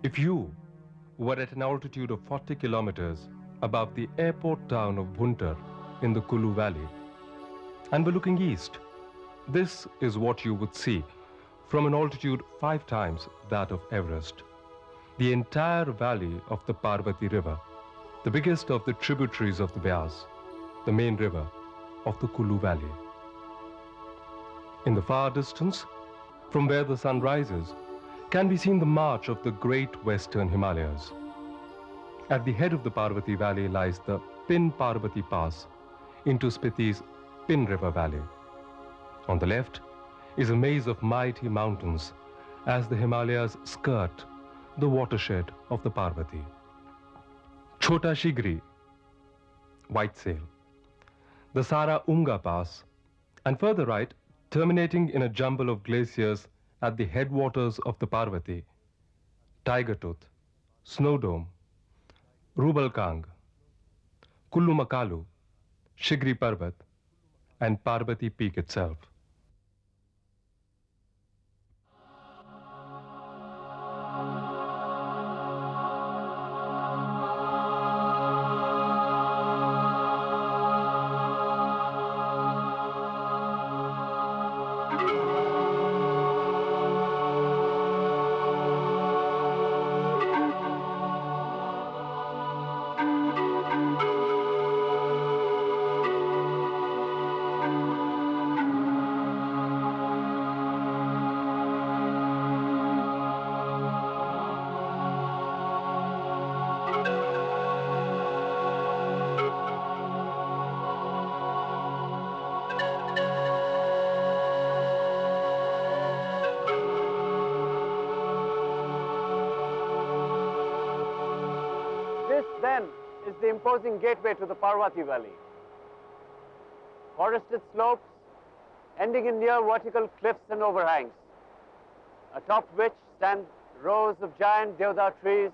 If you were at an altitude of 40 kilometers above the airport town of Bhuntar in the Kulu Valley and were looking east, this is what you would see from an altitude 5 times that of Everest. The entire valley of the Parvati River, the biggest of the tributaries of the Beas, the main river of the Kulu Valley. In the far distance, from where the sun rises, can be seen the march of the great western Himalayas. At the head of the Parvati Valley lies the Pin Parvati Pass into Spiti's Pin River Valley. On the left is a maze of mighty mountains as the Himalayas skirt the watershed of the Parvati. Chota Shigri, White Sail, the Sara Unga Pass, and further right, terminating in a jumble of glaciers at the headwaters of the Parvati, Tiger Tooth, Snow Dome, Rubalkang, Kullu Makalu, Shigri Parvat, and Parvati Peak itself. This, then, is the imposing gateway to the Parvati Valley. Forested slopes ending in near vertical cliffs and overhangs, atop which stand rows of giant deodar trees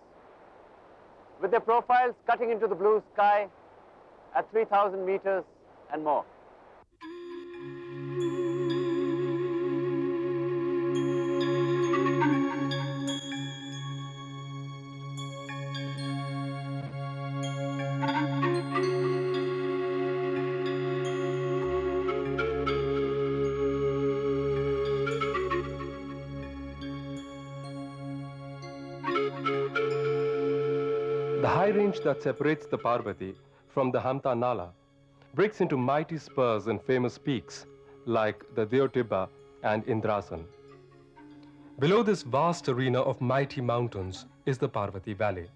with their profiles cutting into the blue sky at 3,000 meters and more. The high range that separates the Parvati from the Hamta Nala breaks into mighty spurs and famous peaks like the Deotibba and Indrasan. Below this vast arena of mighty mountains is the Parvati Valley.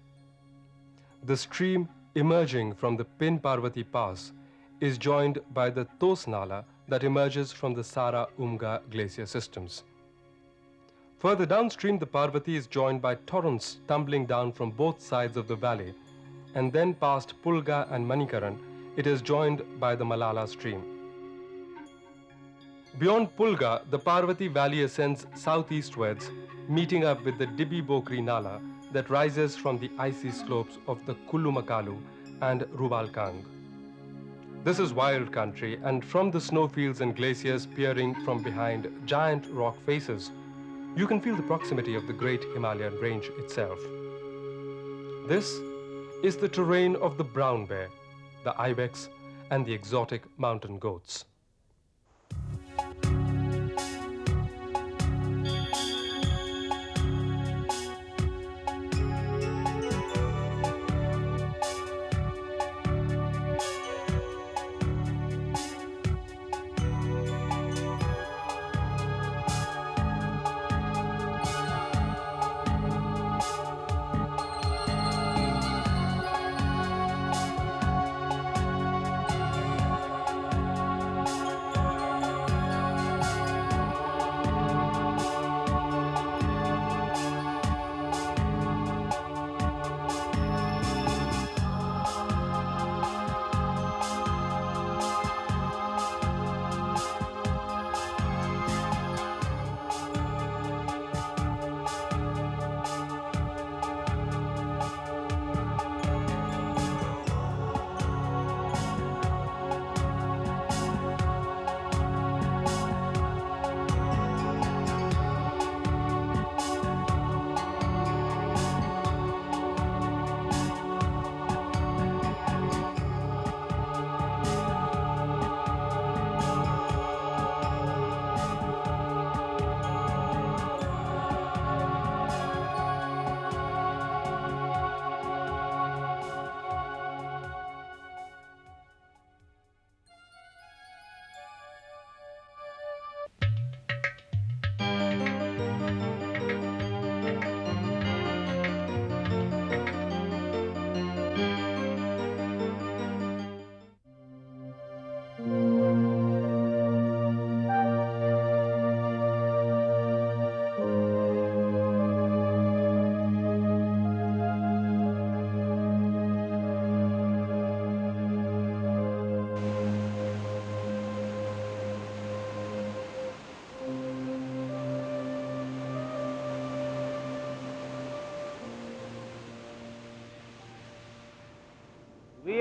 The stream emerging from the Pin Parvati Pass is joined by the Tos Nala that emerges from the Sara Umga glacier systems. Further downstream, the Parvati is joined by torrents tumbling down from both sides of the valley, and then past Pulga and Manikaran, it is joined by the Malala stream. Beyond Pulga, the Parvati Valley ascends southeastwards, meeting up with the Dibi Bokri Nala that rises from the icy slopes of the Kullu Makalu and Rubalkang. This is wild country, and from the snowfields and glaciers peering from behind giant rock faces, you can feel the proximity of the great Himalayan range itself. This is the terrain of the brown bear, the ibex, and the exotic mountain goats.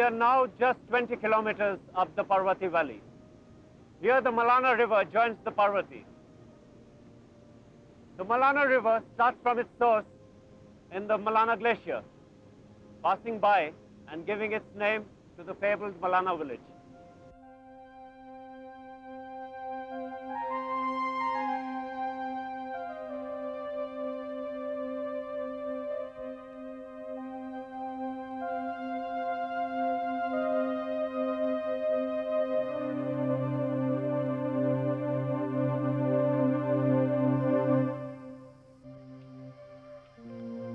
We are now just 20 kilometers up the Parvati Valley. Here the Malana River joins the Parvati. The Malana River starts from its source in the Malana Glacier, passing by and giving its name to the fabled Malana village.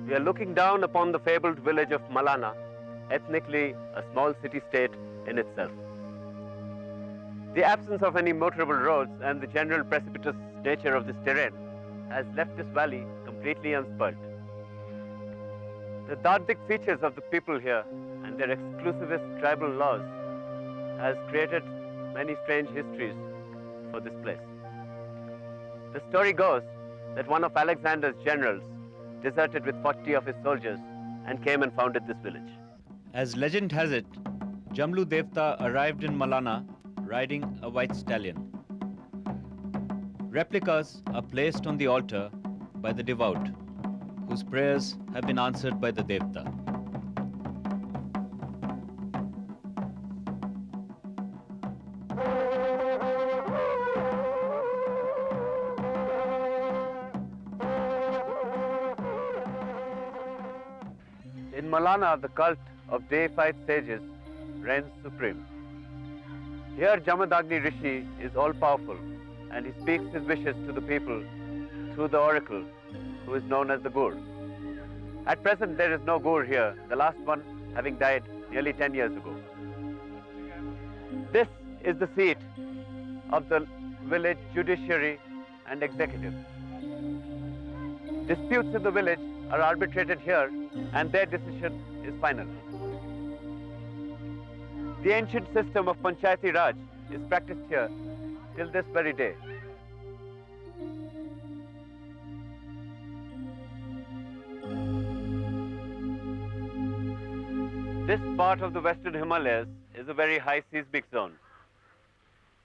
We are looking down upon the fabled village of Malana, ethnically a small city-state in itself. The absence of any motorable roads and the general precipitous nature of this terrain has left this valley completely unspoilt. The Dardic features of the people here and their exclusivist tribal laws has created many strange histories for this place. The story goes that one of Alexander's generals deserted with 40 of his soldiers and came and founded this village. As legend has it, Jamlu Devta arrived in Malana riding a white stallion. Replicas are placed on the altar by the devout, whose prayers have been answered by the Devta. In Malana, the cult of deified sages reigns supreme. Here, Jamadagni Rishi is all-powerful, and he speaks his wishes to the people through the oracle, who is known as the Gur. At present, there is no Gur here, the last one having died nearly 10 years ago. This is the seat of the village judiciary and executive. Disputes in the village are arbitrated here, and their decision is final. The ancient system of Panchayati Raj is practiced here till this very day. This part of the Western Himalayas is a very high seismic zone.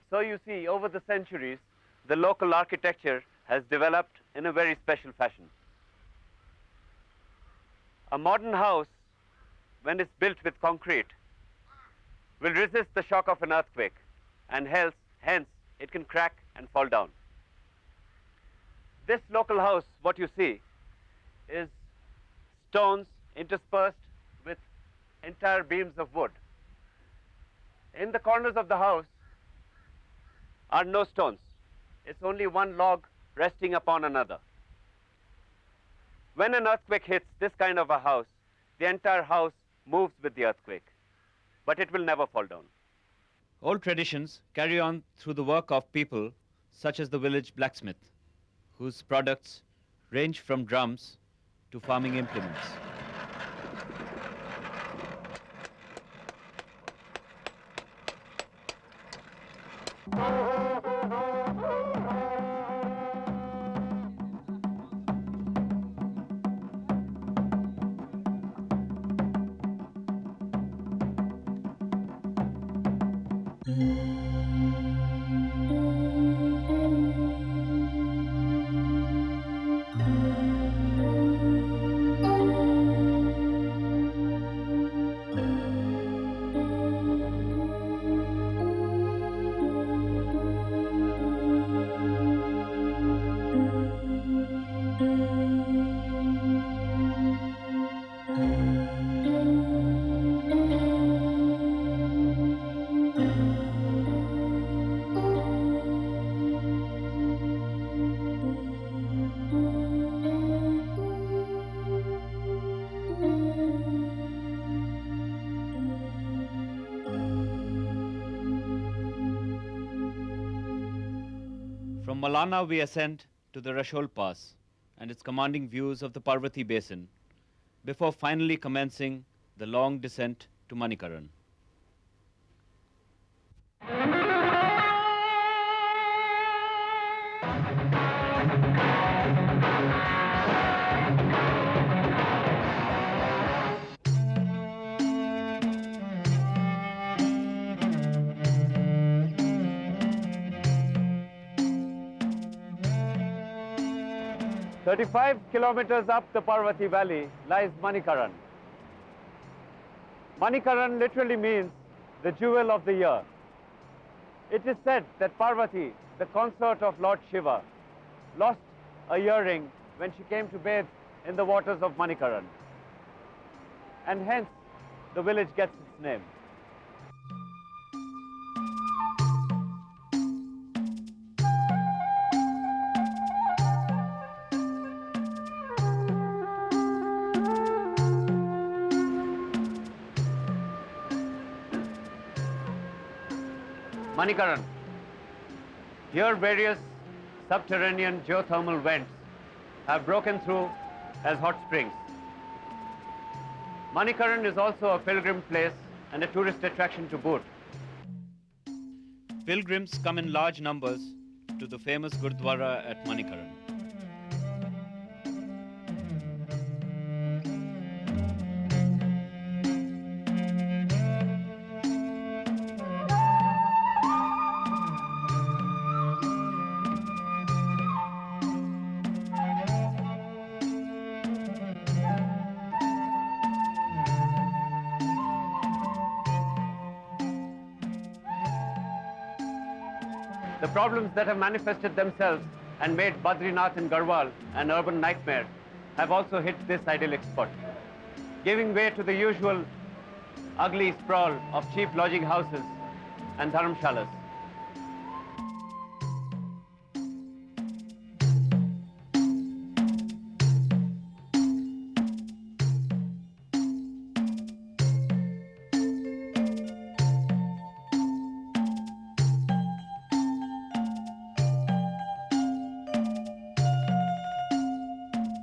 So you see, over the centuries, the local architecture has developed in a very special fashion. A modern house, when it's built with concrete, will resist the shock of an earthquake, and hence it can crack and fall down. This local house, what you see, is stones interspersed with entire beams of wood. In the corners of the house are no stones. It's only one log resting upon another. When an earthquake hits this kind of a house, the entire house moves with the earthquake, but it will never fall down. All traditions carry on through the work of people such as the village blacksmith, whose products range from drums to farming implements. From Malana, we ascend to the Rashol Pass and its commanding views of the Parvati Basin before finally commencing the long descent to Manikaran. 35 kilometers up the Parvati Valley lies Manikaran. Manikaran literally means the jewel of the year. It is said that Parvati, the consort of Lord Shiva, lost a earring when she came to bathe in the waters of Manikaran. And hence, the village gets its name. Manikaran. Here various subterranean geothermal vents have broken through as hot springs. Manikaran is also a pilgrim place and a tourist attraction to boot. Pilgrims come in large numbers to the famous Gurdwara at Manikaran. The problems that have manifested themselves and made Badrinath and Garhwal an urban nightmare have also hit this idyllic spot, giving way to the usual ugly sprawl of cheap lodging houses and dharamshalas.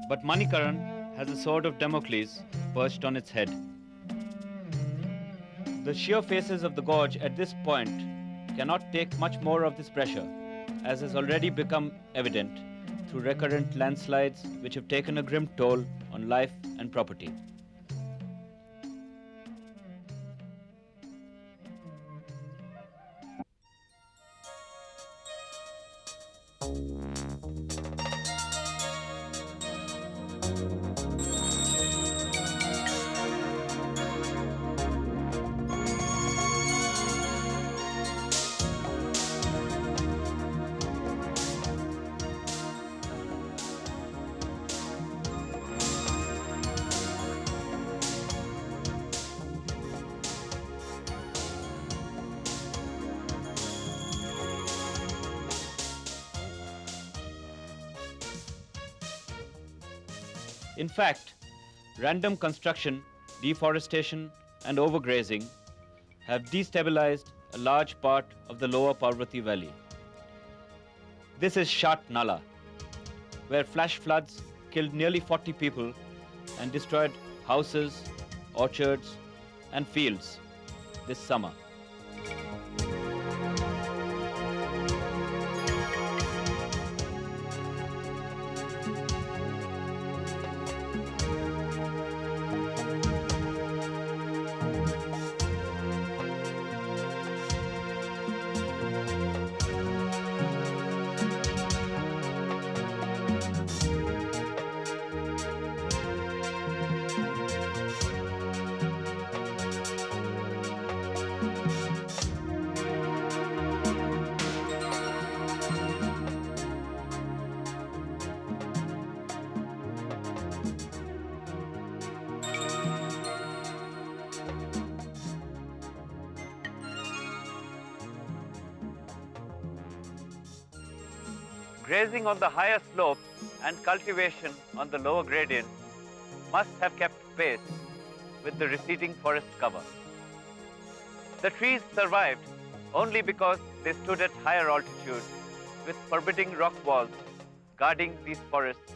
But Manikaran has a sword of Damocles perched on its head. The sheer faces of the gorge at this point cannot take much more of this pressure, as has already become evident through recurrent landslides which have taken a grim toll on life and property. In fact, random construction, deforestation, and overgrazing have destabilized a large part of the lower Parvati Valley. This is Shat Nala, where flash floods killed nearly 40 people and destroyed houses, orchards, and fields this summer. Grazing on the higher slopes and cultivation on the lower gradient must have kept pace with the receding forest cover. The trees survived only because they stood at higher altitude with forbidding rock walls guarding these forests.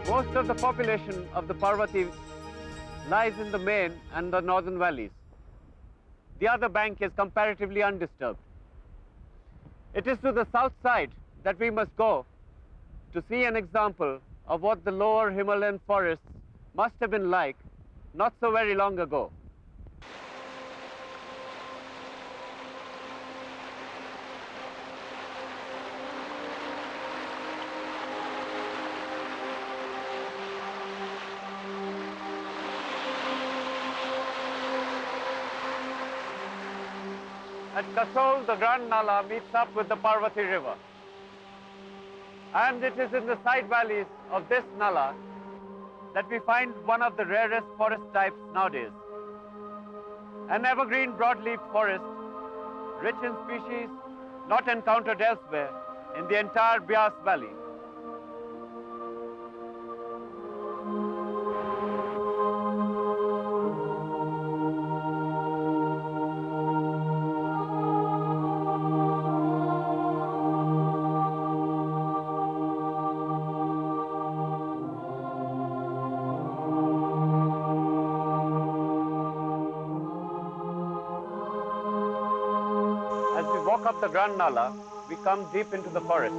Most of the population of the Parvati lies in the main and the northern valleys. The other bank is comparatively undisturbed. It is to the south side that we must go to see an example of what the lower Himalayan forests must have been like not so very long ago. At Kasol, the Grand Nala meets up with the Parvati River. And it is in the side valleys of this Nala that we find one of the rarest forest types nowadays. An evergreen broadleaf forest, rich in species not encountered elsewhere in the entire Beas Valley. As we walk up the Grand Nala, we come deep into the forest.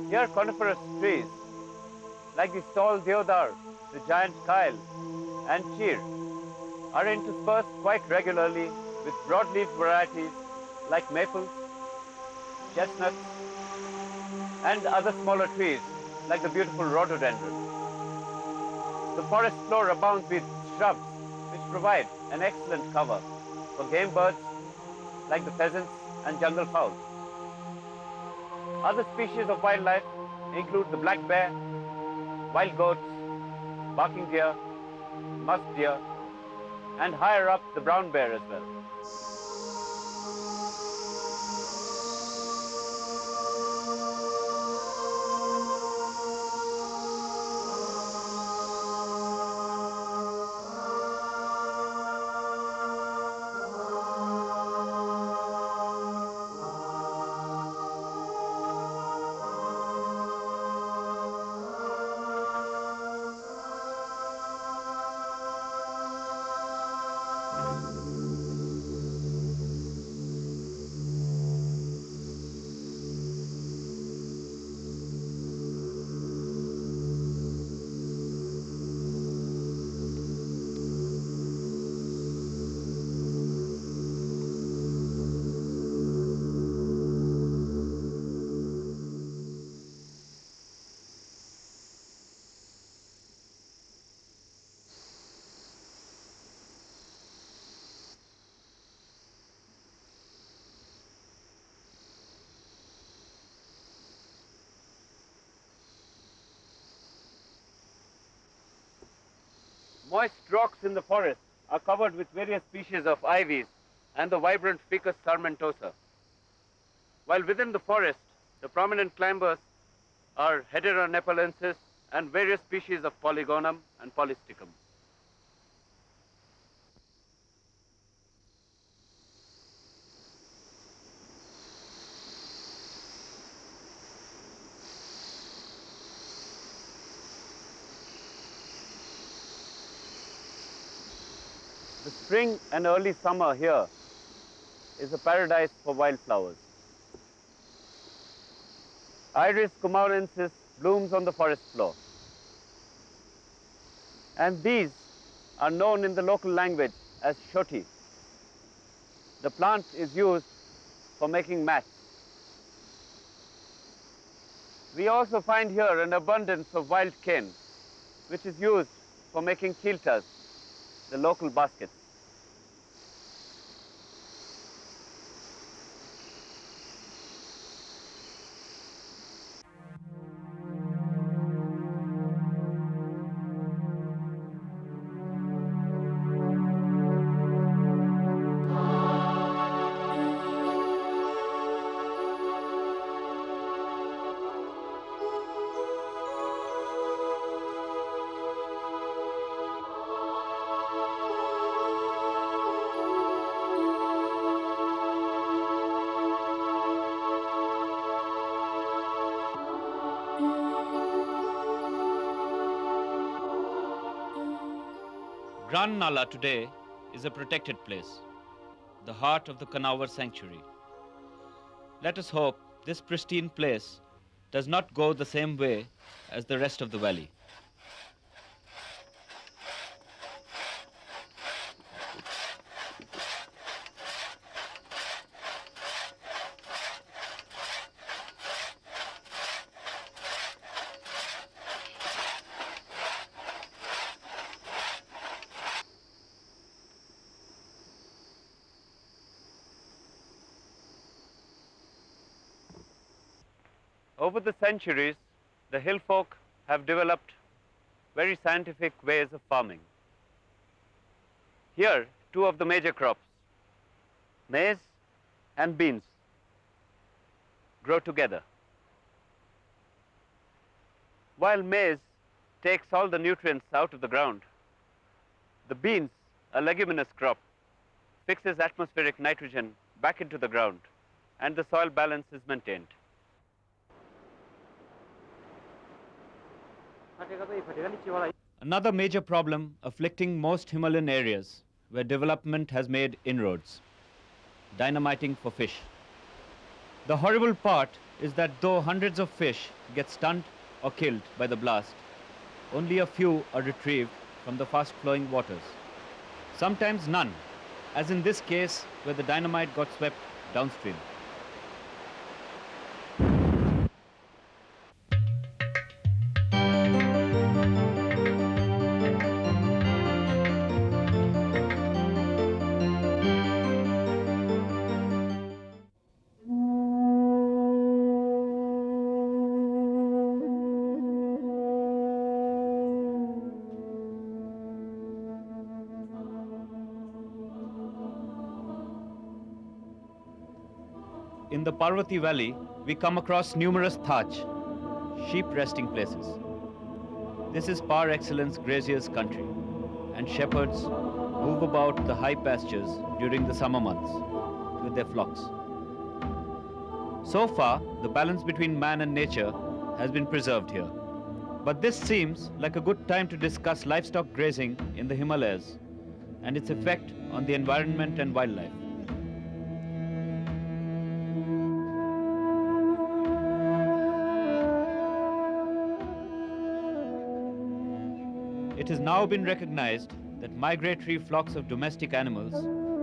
Here coniferous trees, like the tall deodar, the giant kyle, and cheer, are interspersed quite regularly with broadleaf varieties like maples, chestnuts, and other smaller trees like the beautiful rhododendron. The forest floor abounds with shrubs which provide an excellent cover for game birds like the pheasants and jungle fowl. Other species of wildlife include the black bear, wild goats, barking deer, musk deer, and higher up the brown bear as well. Moist rocks in the forest are covered with various species of ivies and the vibrant Ficus sarmentosa. While within the forest, the prominent climbers are Hedera nepalensis and various species of Polygonum and Polysticum. The spring and early summer here is a paradise for wildflowers. Iris cumaurensis blooms on the forest floor. And these are known in the local language as shoti. The plant is used for making mats. We also find here an abundance of wild cane, which is used for making kiltas, the local baskets. Grand Nala today is a protected place, the heart of the Kanawar sanctuary. Let us hope this pristine place does not go the same way as the rest of the valley. Over the centuries, the hill folk have developed very scientific ways of farming. Here, two of the major crops, maize and beans, grow together. While maize takes all the nutrients out of the ground, the beans, a leguminous crop, fixes atmospheric nitrogen back into the ground, and the soil balance is maintained. Another major problem afflicting most Himalayan areas where development has made inroads: dynamiting for fish. The horrible part is that though hundreds of fish get stunned or killed by the blast, only a few are retrieved from the fast-flowing waters. Sometimes none, as in this case where the dynamite got swept downstream. In the Parvati Valley, we come across numerous thaj, sheep resting places. This is par excellence grazier's country, and shepherds move about the high pastures during the summer months with their flocks. So far, the balance between man and nature has been preserved here. But this seems like a good time to discuss livestock grazing in the Himalayas and its effect on the environment and wildlife. It has now been recognized that migratory flocks of domestic animals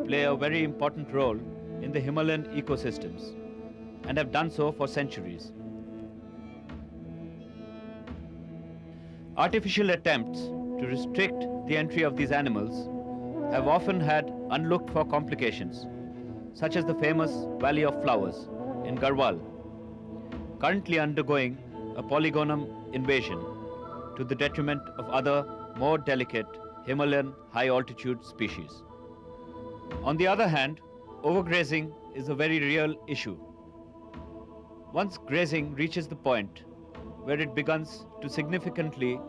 play a very important role in the Himalayan ecosystems and have done so for centuries. Artificial attempts to restrict the entry of these animals have often had unlooked for complications, such as the famous Valley of Flowers in Garhwal, currently undergoing a polygonum invasion to the detriment of other more delicate Himalayan high-altitude species. On the other hand, overgrazing is a very real issue. Once grazing reaches the point where it begins to significantly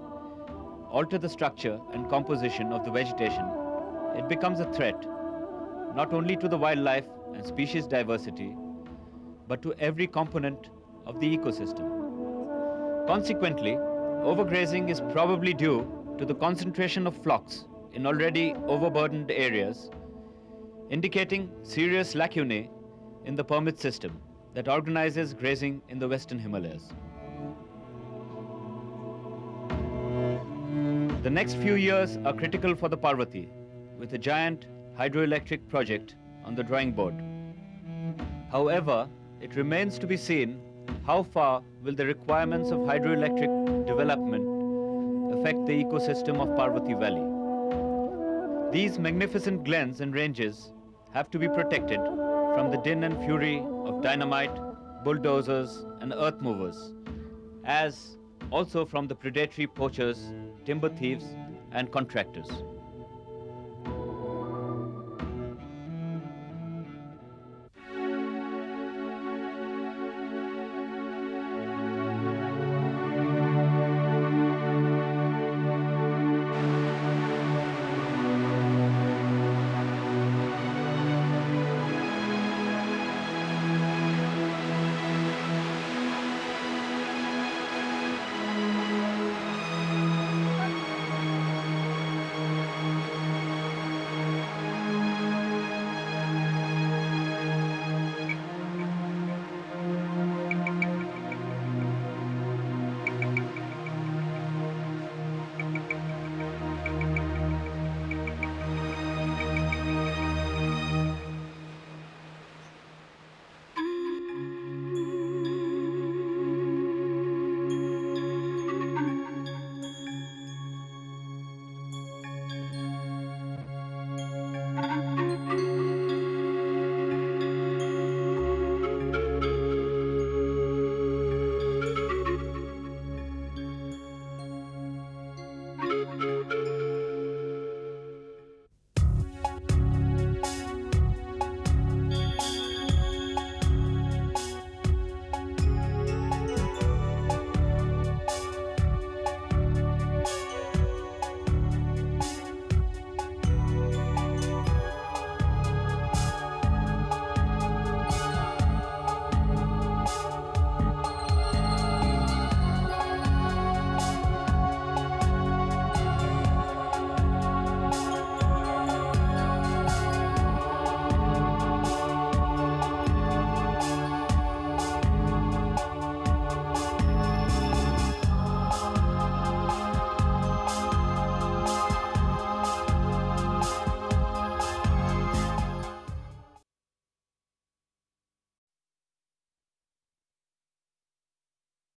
alter the structure and composition of the vegetation, it becomes a threat not only to the wildlife and species diversity, but to every component of the ecosystem. Consequently, overgrazing is probably due to the concentration of flocks in already overburdened areas, indicating serious lacunae in the permit system that organizes grazing in the Western Himalayas. The next few years are critical for the Parvati, with a giant hydroelectric project on the drawing board. However, it remains to be seen how far will the requirements of hydroelectric development affect the ecosystem of Parvati Valley. These magnificent glens and ranges have to be protected from the din and fury of dynamite, bulldozers and earth movers, as also from the predatory poachers, timber thieves and contractors.